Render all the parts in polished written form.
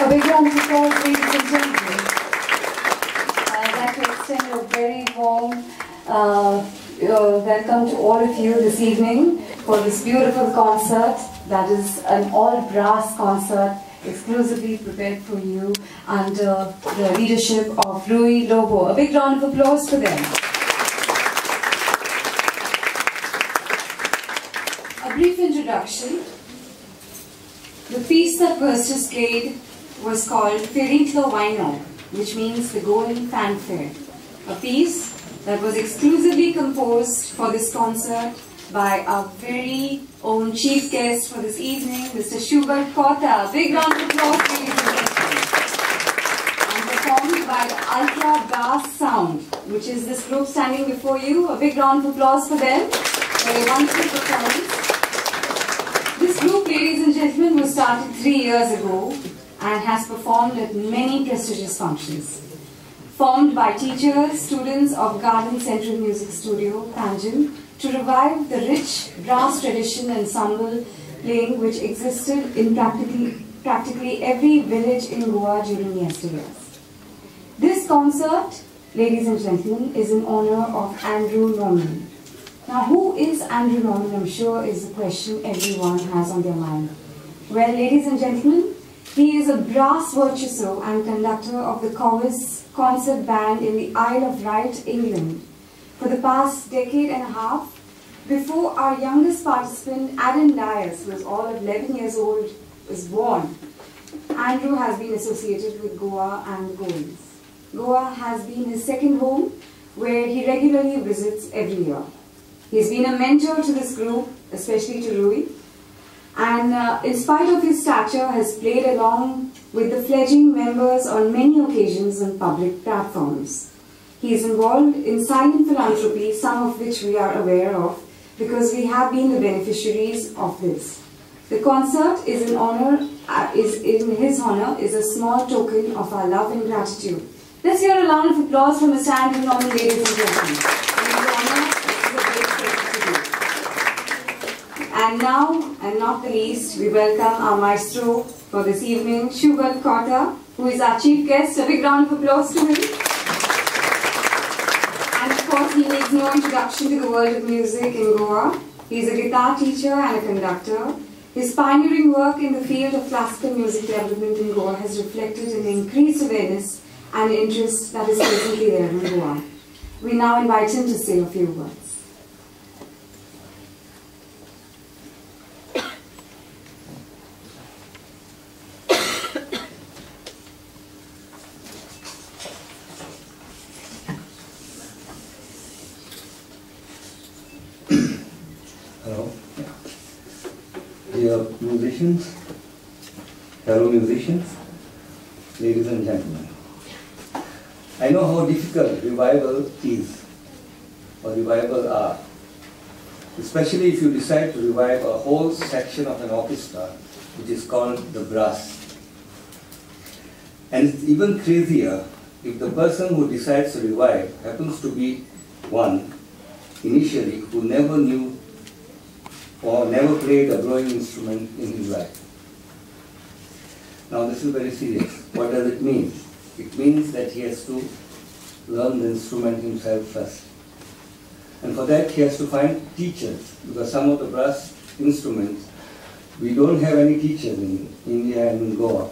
A big round of applause, ladies and gentlemen. I'd like to extend a very warm welcome to all of you this evening for this beautiful concert that is an all-brass concert exclusively prepared for you under the leadership of Rui Lobo. A big round of applause for them. A brief introduction. The piece that was just played was called Feiritullo Vainho, which means the Goan fanfare. A piece that was exclusively composed for this concert by our very own chief guest for this evening, Mr. Schubert Cotta. Big round of applause, ladies and gentlemen. And performed by the Ultra Brass Sound, which is this group standing before you. A big round of applause for them for a wonderful performance. This group, ladies and gentlemen, was started 3 years ago and has performed at many prestigious functions. Formed by teachers, students of Garden Central Music Studio, Panjim, to revive the rich brass tradition and ensemble playing which existed in practically every village in Goa during yesteryears. This concert, ladies and gentlemen, is in honor of Andrew Norman. Now, who is Andrew Norman, I'm sure, is the question everyone has on their mind. Well, ladies and gentlemen, he is a brass virtuoso and conductor of the Cowes concert band in the Isle of Wight, England. For the past decade and a half, before our youngest participant, Adam Dias, who was all of 11 years old, was born, Andrew has been associated with Goa and Goans. Goa has been his second home, where he regularly visits every year. He's been a mentor to this group, especially to Rui, and in spite of his stature, has played along with the fledgling members on many occasions on public platforms. He is involved in silent philanthropy, some of which we are aware of, because we have been the beneficiaries of this. The concert is in his honor, is a small token of our love and gratitude. Let's hear a round of applause from Mr. Andrew Norman, ladies and gentlemen. And now, and not the least, we welcome our maestro for this evening, Schubert Cotta, who is our chief guest. A big round of applause to him. And of course, he needs no introduction to the world of music in Goa. He is a guitar teacher and a conductor. His pioneering work in the field of classical music development in Goa has reflected an increased awareness and interest that is presently there in Goa. We now invite him to say a few words. Hello. Dear musicians, fellow musicians, ladies and gentlemen. I know how difficult revival is, or revival are, especially if you decide to revive a whole section of an orchestra, which is called the brass. And it's even crazier if the person who decides to revive happens to be one, initially, who never knew or never played a blowing instrument in his life. Now this is very serious. What does it mean? It means that he has to learn the instrument himself first. And for that he has to find teachers, because some of the brass instruments, we don't have any teachers in India and in Goa.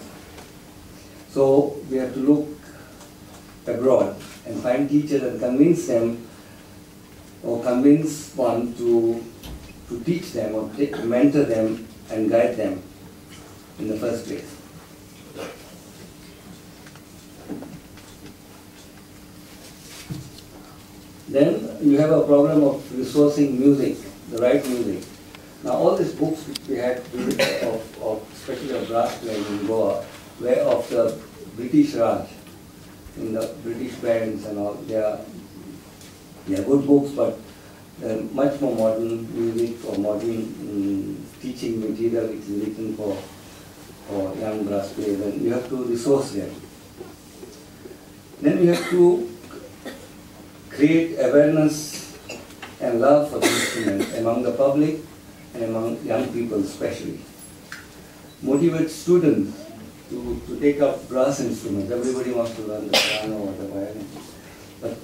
So we have to look abroad and find teachers and convince them, or convince one to teach them or mentor them and guide them in the first place. Then you have a problem of resourcing music, the right music. Now all these books which we had of especially of brass playing in Goa were of the British Raj, in the British bands and all. They are good books, but much more modern music or modern teaching material which is written for young brass players, and you have to resource them. Then you have to create awareness and love for the instrument among the public and among young people especially. Motivate students to take up brass instruments. Everybody wants to learn the piano or the violin. But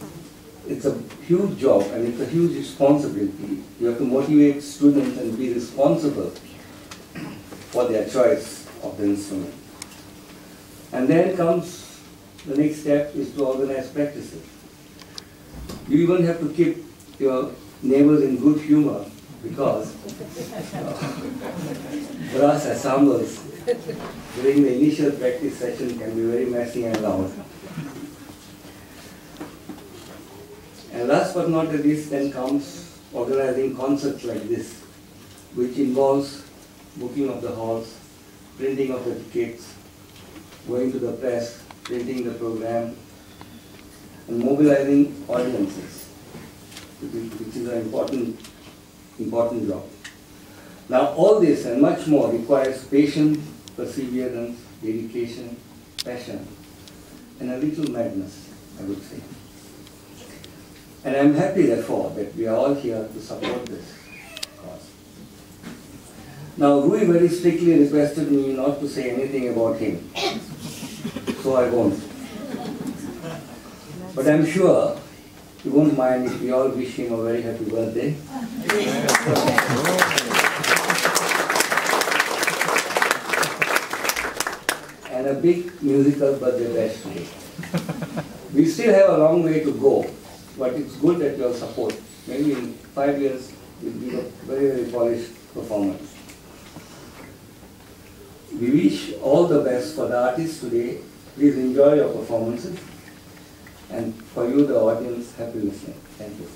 it's a huge job and it's a huge responsibility. You have to motivate students and be responsible for their choice of the instrument. And then comes the next step is to organize practices. You even have to keep your neighbors in good humor, because brass ensembles during the initial practice session can be very messy and loud. And last but not the least then comes organizing concerts like this, which involves booking of the halls, printing of the tickets, going to the press, printing the program, and mobilizing audiences, which is an important job. Now all this and much more requires patience, perseverance, dedication, passion, and a little madness, I would say. And I'm happy therefore that we are all here to support this cause. Now Rui very strictly requested me not to say anything about him, so I won't. But I'm sure you won't mind if we all wish him a very happy birthday. And a big musical birthday bash today. We still have a long way to go, but it's good that your support. Maybe in 5 years we'll give a very, very polished performance. We wish all the best for the artists today. Please enjoy your performances. And for you, the audience, happy listening. Thank you.